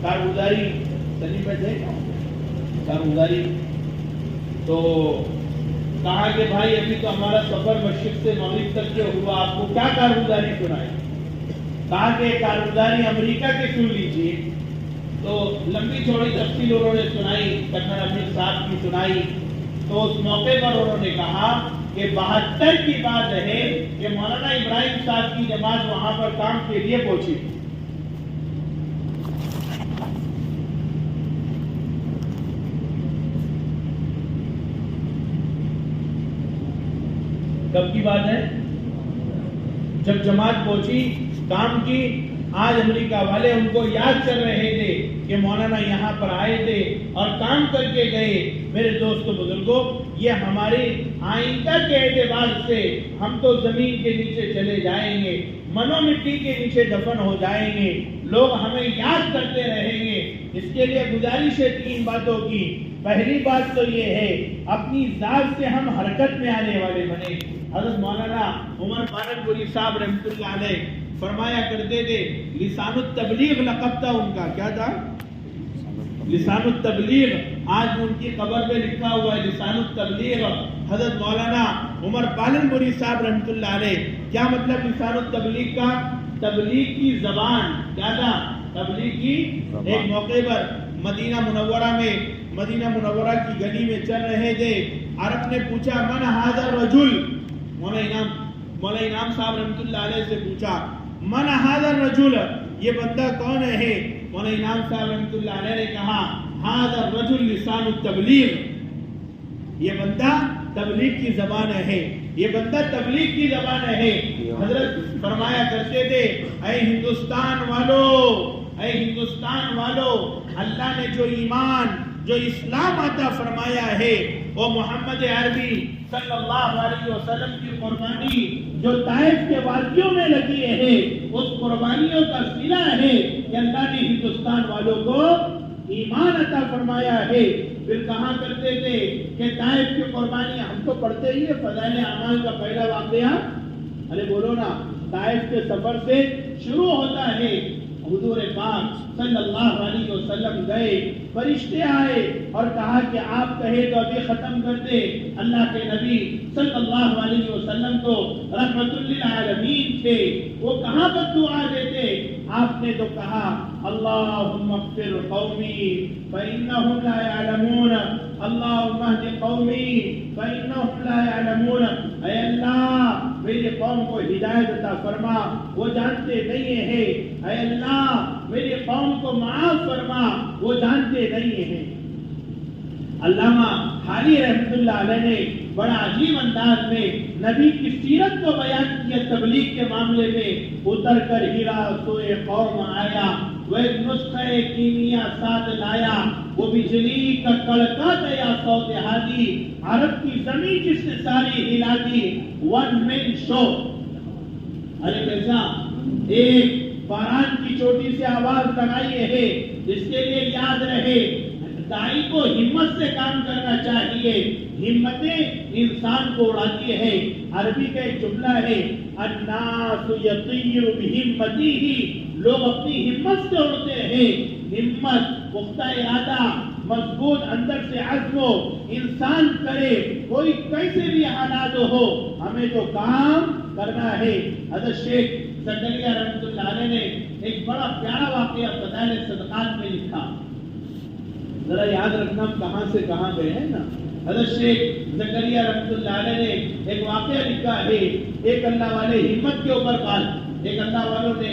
کارگزاری سنی پہ تھے کارگزاری، تو کہا کہ بھائی ابھی تو ہمارا سفر مشرق سے مغرب تک جو ہوا، آپ کو کیا کارگزاری سنائے؟ کہا کہ کارگزاری امریکہ کے سن لیجیے. تو لمبی چوڑی تفصیل انہوں نے سنائی، کرنل امیر صاحب کی سنائی. تو اس موقع پر انہوں نے کہا کہ 72 کی بات ہے کہ مولانا ابراہیم صاحب کی جماعت وہاں پر کام کے لیے پہنچی. کب کی بات ہے؟ جب جماعت پہنچی کام کی. آج امریکہ والے ان کو یاد کر رہے تھے کہ مولانا یہاں پر آئے تھے اور کام کر کے گئے. میرے دوستو بزرگوں، یہ ہمارے آئندہ کے اعتبار سے ہم تو زمین کے نیچے چلے جائیں گے، منو مٹی کے نیچے دفن ہو جائیں گے، لوگ ہمیں یاد کرتے رہیں گے. اس کے لیے گزارش ہے 3 باتوں کی. پہلی بات تو یہ ہے اپنی ذات سے ہم حرکت میں آنے والے بنے. حضرت مولانا عمر پالنپوری صاحب رحمۃ اللہ علیہ فرمایا کرتے تھے، لسان التبلیغ لقب تھا ان کا. کیا تھا؟ لسان التبلیغ. آج ان کی قبر پہ لکھا ہوا ہے لسان التبلیغ. حضرت مولانا عمر پالنپوری صاحب رحمۃ اللہ علیہ. کیا مطلب لسان التبلیغ کا؟ تبلیغ کی زبان. کیا تھا؟ تبلیغ کی. ایک موقع پر مدینہ منورہ کی گلی میں چل رہے تھے. عرب نے پوچھا من ھذا الرجل. مولا انعام صاحب رحمۃ اللہ علیہ سے پوچھا من ھذا الرجل، یہ بندہ کون ہے؟ مولا انعام صاحب رحمۃ اللہ علیہ نے کہا ھذا الرجل لسان التبلیغ، یہ بندہ تبلیغ کی زبان ہے، یہ بندہ تبلیغ کی زبان ہے. حضرت فرمایا کرتے تھے اے ہندوستان والو، اے ہندوستان والو، اللہ نے جو ایمان جو اسلام عطا فرمایا ہے وہ محمد عربی صلی اللہ علیہ وسلم کی قربانی جو طائف کے وادیوں میں لگی ہے، اس قربانیوں کا صلہ ہے کہ اللہ نے ہندوستان والوں کو ایمان عطا فرمایا ہے. پھر کہا کرتے تھے کہ طائف کی قربانی ہم تو پڑھتے ہی ہے فضائل اعمال کا پہلا واقعہ. ارے بولو نا، طائف کے سفر سے شروع ہوتا ہے. حضور پاک صلی اللہ علیہ وسلم گئے، فرشتے آئے اور کہا کہ آپ کہے تو ابھی ختم کر دے. اللہ کے نبی صلی اللہ علیہ وسلم تو رحمت للعالمین تھے، وہ کہاں پر دعا دیتے؟ آپ نے تو کہا اللہم اغفر قومی فإنہم لا يعلمون، اللہم اہد قومی فإنہم لا يعلمون. اے اللہ میری قوم کو ہدایت عطا فرما، وہ جانتے نہیں ہیں. اے اللہ میری قوم کو معاف فرما، وہ جانتے نہیں ہیں. علامہ حالی رحمۃ اللہ علیہ نے بڑا عجیب انداز میں نبی کی سیرت کو بیان کیا. تبلیغ کے معاملے میں اتر کر ہیرا سوئے قوم آیا، وہ ایک نسخہ کیمیا ساتھ لایا، وہ بجلی کا کڑکا دیا صوت ہادی، عرب کی زمین جس نے ساری ہلا دی. ون مین شو. ارے کیسا ایک باران کی چوٹی سے آواز لگائی ہے، جس کے لیے یاد رہے دائی کو ہمت سے کام کرنا چاہیے. ہمتیں انسان کو اڑاتی ہے. عربی کا ایک جملہ ہے الناس یطیر بہمتہ، لوگ اپنی ہمت سے اڑتے ہیں. ہمت، پختہ ارادہ، مضبوط اندر سے عزم ہو، انسان کرے، کوئی کیسے بھی حالات ہو، ہمیں تو کام کرنا ہے. حضرت شیخ زکریا رحمۃ اللہ علیہ نے ایک بڑا پیارا واقعہ فضائل صدقات میں لکھا. ذرا یاد رکھنا کہاں سے کہاں گئے ہیں نا. حضرت شیخ زکریا رحمۃ اللہ علیہ نے ایک واقعہ لکھا ہے. ایک اللہ والے ہمت کے اوپر قال، ایک اللہ والوں نے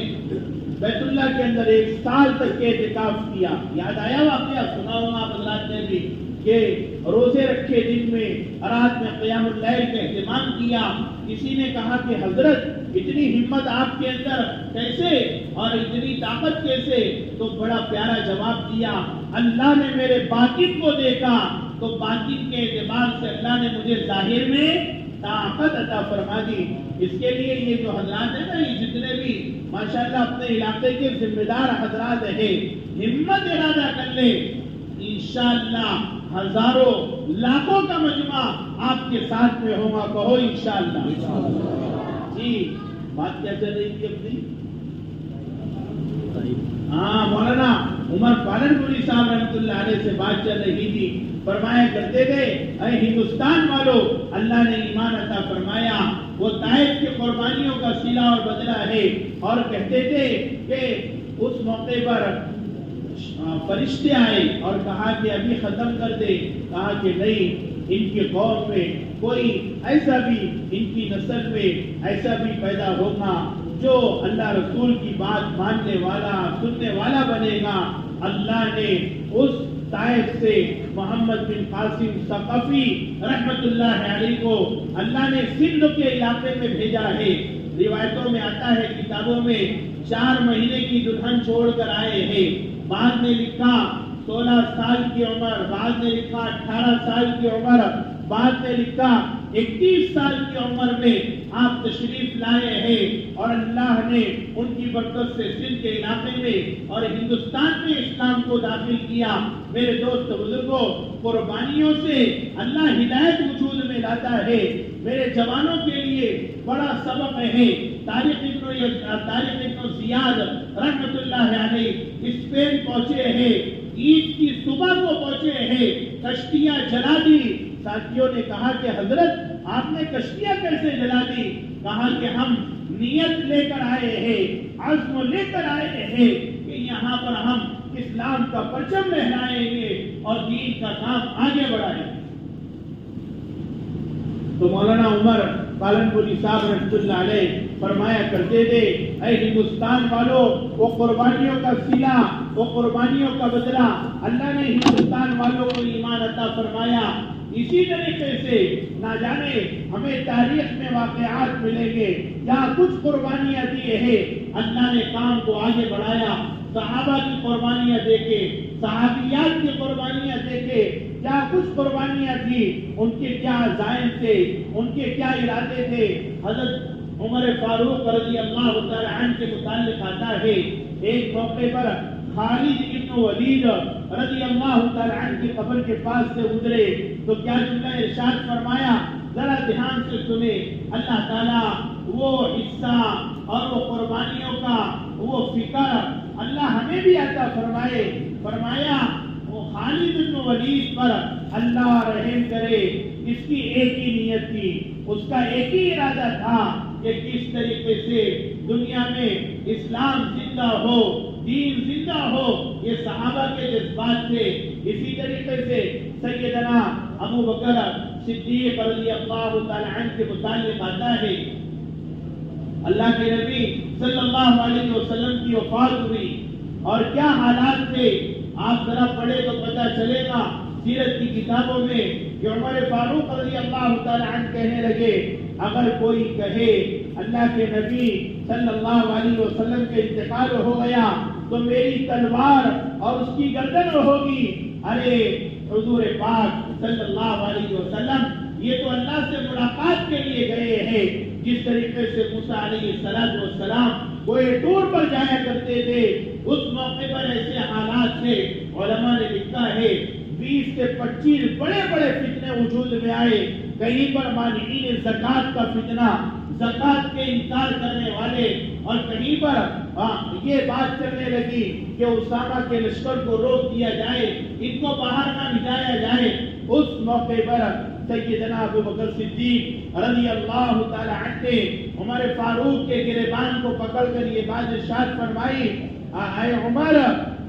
بیت اللہ کے اندر 1 سال تک کے اعتکاف کیا. یاد آیا واقعہ؟ سنا ہوگا آپ حضرات نے بھی. کہ روزے رکھے دن میں، رات میں قیام اللیل کا اہتمام کیا۔ کسی نے کہا کہ حضرت اتنی ہمت آپ کے اندر کیسے اور اتنی طاقت کیسے؟ تو بڑا پیارا جواب دیا، اللہ نے میرے باطن کو دیکھا تو باطن کے اعتبار سے اللہ نے مجھے ظاہر میں طاقت عطا فرما دی۔ اس کے لیے یہ جو حضرات ہیں نا، یہ جتنے بھی ماشاءاللہ اپنے علاقے کے ذمہ دار حضرات ہیں، ہمت ارادہ کر لے، انشاءاللہ ہزاروں لاکھوں کا مجمع آپ کے ساتھ میں ہوگا، کہو انشاءاللہ۔ جی بات کیا چل رہی تھی اپنی؟ ہاں، مولانا عمر پالنپوری صاحب رحمۃ اللہ علیہ سے بات چل رہی تھی۔ فرمایا کرتے تھے، اے ہندوستان والو، اللہ نے ایمان عطا فرمایا، وہ طائف کی قربانیوں کا صلہ اور بدلہ ہے۔ اور کہتے تھے کہ اس موقع پر فرشتے آئے اور کہا کہ ابھی ختم کر دے، کہا کہ نہیں، ان کی قوم میں کوئی ایسا بھی، ان کی نسل میں ایسا بھی پیدا ہوگا جو اللہ رسول کی بات ماننے والا، سننے والا بنے گا۔ اللہ نے اس طائف سے محمد بن قاسم ثقفی رحمت اللہ علیہ کو اللہ نے سندھ کے علاقے میں بھیجا ہے۔ روایتوں میں آتا ہے، کتابوں میں 4 مہینے کی دلہن چھوڑ کر آئے ہیں۔ بعد میں لکھا 16 سال کی عمر، بعد میں لکھا 18 سال کی عمر، بعد میں لکھا 31 سال کی عمر میں آپ تشریف لائے ہیں، اور اللہ نے ان کی برکت سے سندھ کے علاقے میں اور ہندوستان میں اسلام کو داخل کیا۔ میرے دوست بزرگوں، قربانیوں سے اللہ ہدایت وجود میں لاتا ہے۔ میرے جوانوں کے لیے بڑا سبق ہے۔ طارق ابن زیاد رحمت اللہ علیہ اسپین پہنچے ہیں، عید کی صبح کو پہنچے ہیں، کشتیاں جلا دی۔ ساتھیوں نے کہا کہ حضرت آپ نے کشتیاں کیسے جلا دی؟ کہا کہ ہم نیت لے کر آئے ہیں، عزم لے کر آئے ہیں کہ یہاں پر ہم اسلام کا پرچم لہرائیں گے اور دین کا کام آگے بڑھائیں گے۔ تو مولانا عمر پالنپوری صاحب رحمۃ اللہ علیہ فرمایا کرتے تھے، اے ہندوستان والوں، وہ قربانیوں کا صلہ، وہ قربانیوں کا بدلہ اللہ نے ہندوستان والوں کو ایمان عطا فرمایا۔ اسی طریقے سے نہ جانے ہمیں تاریخ میں واقعات ملیں گے، یا کچھ قربانیاں دی ہیں، اللہ نے کام کو آگے بڑھایا۔ صحابہ کی قربانیاں دیکھے، صحابیات کی قربانیاں دیکھے، کیا کچھ قربانیاں تھی، ان کے کیا عزائم تھے، ان کے کیا ارادے تھے۔ حضرت عمر فاروق رضی اللہ تعالی عنہ کے متعلق آتا ہے، ایک موقع پر خالد ابن ولید رضی اللہ تعالی عنہ کی قبر کے پاس سے گزرے تو کیا جملہ ارشاد فرمایا، ذرا دھیان سے سنے۔ اللہ تعالیٰ وہ حصہ اور وہ قربانیوں کا وہ فکر اللہ ہمیں بھی عطا فرمائے۔ فرمایا وہ خالد بن ولید پر اللہ رحم کرے، اس کی ایک ہی نیت تھی، اس کا ایک ہی ارادہ تھا کہ کس طریقے سے دنیا میں اسلام زندہ ہو، دین زندہ ہو۔ یہ صحابہ کے جذبات تھے۔ اسی طریقے سے سیدنا ابو بکر صدیق رضی اللہ تعالی عنہ کے متعلق آتا ہے، اللہ کے نبی صلی اللہ علیہ وسلم کی وفات ہوئی اور کیا حالات تھے، آپ ذرا پڑھے تو پتہ چلے گا سیرت کی کتابوں میں کہ عمر فاروق رضی اللہ تعالی عنہ کہنے لگے، اگر کوئی کہے اللہ کے نبی صلی اللہ علیہ وسلم کے انتقال ہو گیا تو میری تلوار اور اس کی گردن ہوگی۔ ارے حضور پاک صلی اللہ علیہ وسلم یہ تو اللہ سے ملاقات کے لیے گئے ہیں، جس طریقے سے موسیٰ علیہ السلام کوئی ٹور پر جایا کرتے تھے، اس موقع پر ایسے حالات تھے۔ علماء نے لکھا ہے 20 سے 25 بڑے بڑے فتنے وجود میں آئے۔ کہیں پر مانعین زکوٰۃ کا فتنہ، زکوٰۃ کے انکار کرنے والے، اور کہیں پر یہ بات کرنے لگی کہ اسامہ کے لشکر کو روک دیا جائے، ان کو باہر نہ بھیجایا جائے۔ اس موقع پر سیدنا ابو بکر صدیق رضی اللہ تعالی عنہ نے عمر فاروق کے گریبان کو پکڑ کر یہ بات ارشاد فرمائی، اے عمر،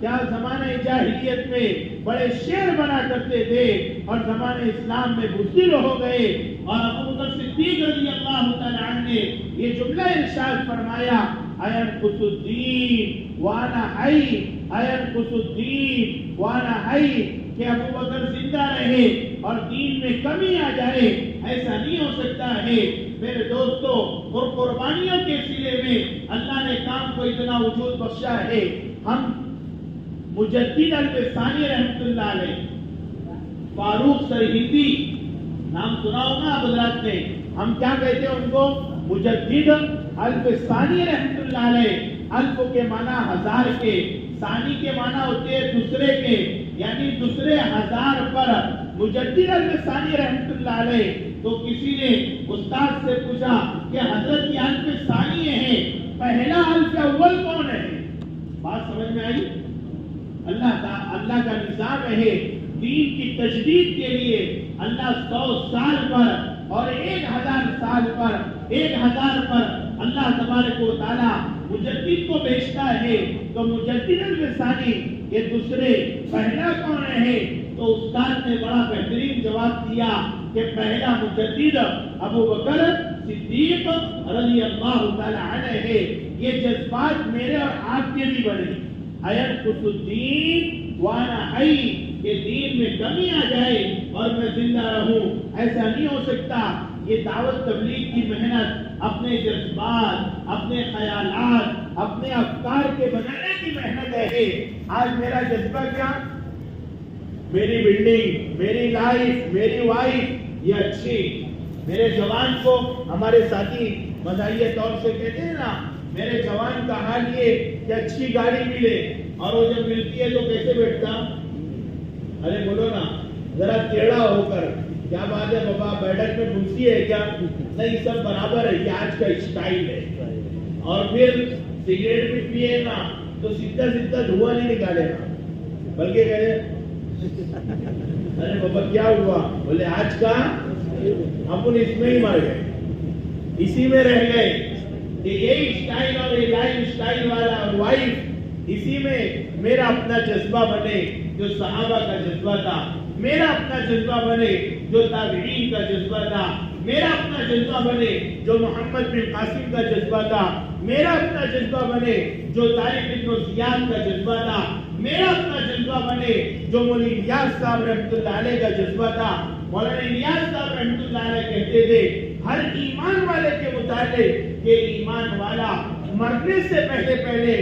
کیا زمانہ جاہلیت میں بڑے شعر بنا کرتے تھے اور زمانہ اسلام میں بزدل ہو گئے؟ اور ابو بکر صدیق رضی اللہ تعالی عنہ نے یہ جملہ ارشاد فرمایا، اَيَنْقُصُ الدِّينُ وَأَنَا حَيٌّ، اَيَنْقُصُ الدِّينُ وَأَنَا حَيٌّ، کہ ابو بکر زندہ رہے اور دین میں کمی آ جائے، ایسا نہیں ہو سکتا ہے میرے دوستو۔ اور قربانیوں کے سلسلے میں اللہ نے کام کو اتنا وجود بخشا ہے۔ ہم مجدد البستانی رحمت اللہ علیہ، فاروق سرہندی نام سنا ہوگا آپ حضرات نے، ہم کیا کہتے ہیں ان کو؟ مجدد البستانی رحمت اللہ علیہ۔ الف کے معنی ہزار کے، ثانی کے معنی ہوتے ہیں دوسرے کے، یعنی دوسرے ہزار پر مجدد البستانی رحمت اللہ علیہ۔ تو کسی نے استاد سے پوچھا کہ حضرت یہ الف ثانی ہے، پہلا الف اول کون ہے؟ بات سمجھ میں آئی؟ اللہ کا نظام ہے، دین کی تجدید کے لیے اللہ 100 سال پر اور 1000 سال پر 1000 پر اللہ تبارک و تعالی مجدد کو بھیجتا ہے۔ تو مجدد البستانی یہ دوسرے، پہلا کون ہے؟ تو استاد نے بڑا بہترین جواب دیا کہ پہلا مجدد ابو بکر صدیق رضی اللہ تعالی عنہ ہے۔ یہ جذبات میرے اور آپ کے بھی بنے، اینقص الدین وانا حی، کہ دین میں کمی آ جائے اور میں زندہ رہوں، ایسا نہیں ہو سکتا۔ یہ دعوت تبلیغ کی محنت اپنے جذبات، اپنے خیالات، اپنے افکار کے بنانے کی محنت ہے۔ آج میرا جذبہ کیا؟ میری بلڈنگ، میری لائف، میری وائف یہ اچھی، میرے جوان کو ہمارے ساتھی مزاحیہ طور سے کہتے ہیں نا، میرے جوان کا حال یہ کہ اچھی گاڑی ملے، اور وہ جب ملتی ہے تو کیسے بیٹھتا؟ ارے بولو نا ذرا ٹیڑھا ہو کر، کیا بات ہے بابا بیٹھک میں پھنسی ہے کیا؟ نہیں، سب برابر ہے، یہ آج کا اسٹائل ہے۔ اور پھر سگریٹ بھی پیے نا تو سیدھا سیدھا دھواں نہیں نکالے نا، بلکہ کہے ارے بابا کیا ہوا؟ بولے آج کا اپن اس میں ہی مر گئے، اسی میں رہ گئے کہ یہی اسٹائل اور یہ لائف اسٹائل والا وائف، اسی میں میرا اپنا جذبہ بنے جو صحابہ کا جذبہ تھا، میرا اپنا جذبہ بنے جو تابعین کا جذبہ تھا، میرا اپنا جذبہ بنے جو محمد بن قاسم کا جذبہ تھا، میرا اپنا جذبہ بنے جو طارق بن زیاد کا جذبہ تھا، میرا اپنا جذبہ بنے جو مولانا الیاس صاحب رحمۃ اللہ علیہ کا جذبہ تھا۔ مولانا الیاس صاحب رحمۃ اللہ علیہ کہتے تھے ہر ایمان والے کے متعلق کہ ایمان والا مرنے سے پہلے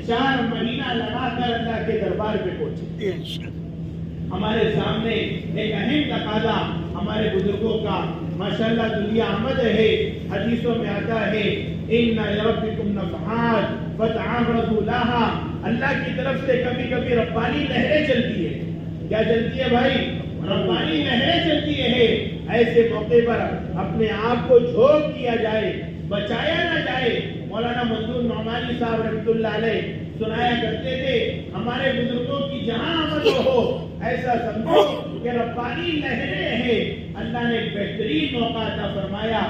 4 مہینہ لگا کر اللہ کے دربار پہ پہنچے۔ ہمارے سامنے ایک اہم تقاضا ہمارے بزرگوں کا ماشاءاللہ دنیا آمد ہے، حدیثوں میں آتا ہے ان لربکم نفحات فتعرضوا لها، اللہ کی طرف سے کبھی کبھی ربانی لہریں چلتی ہے۔ کیا چلتی ہے بھائی؟ ربانی لہریں چلتی ہے۔ ایسے موقع پر اپنے آپ کو جھونک دیا جائے، بچایا نہ جائے۔ مولانا منظور نعمانی صاحب رحمۃ اللہ علیہ سنایا کرتے تھے ہمارے بزرگوں کی جہاں آمد ہو ایسا سمجھو کہ ربانی لہریں ہیں۔ اللہ نے ایک بہترین موقع عطا فرمایا،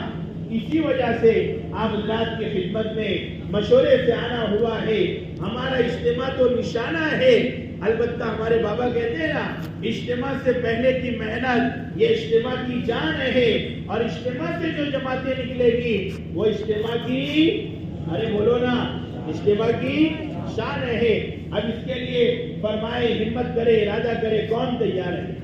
اسی وجہ سے آپ حضرات کی خدمت میں مشورے سے آنا ہوا ہے۔ ہمارا اجتماع تو نشانہ ہے، البتہ ہمارے بابا کہتے ہیں نا اجتماع سے پہلے کی محنت یہ اجتماع کی جان ہے، اور اجتماع سے جو جماعتیں نکلے گی وہ اجتماع کی، ارے بولو نا، اجتماع کی شان ہے۔ اب اس کے لیے فرمائے ہمت کرے، ارادہ کرے، کون تیار ہے؟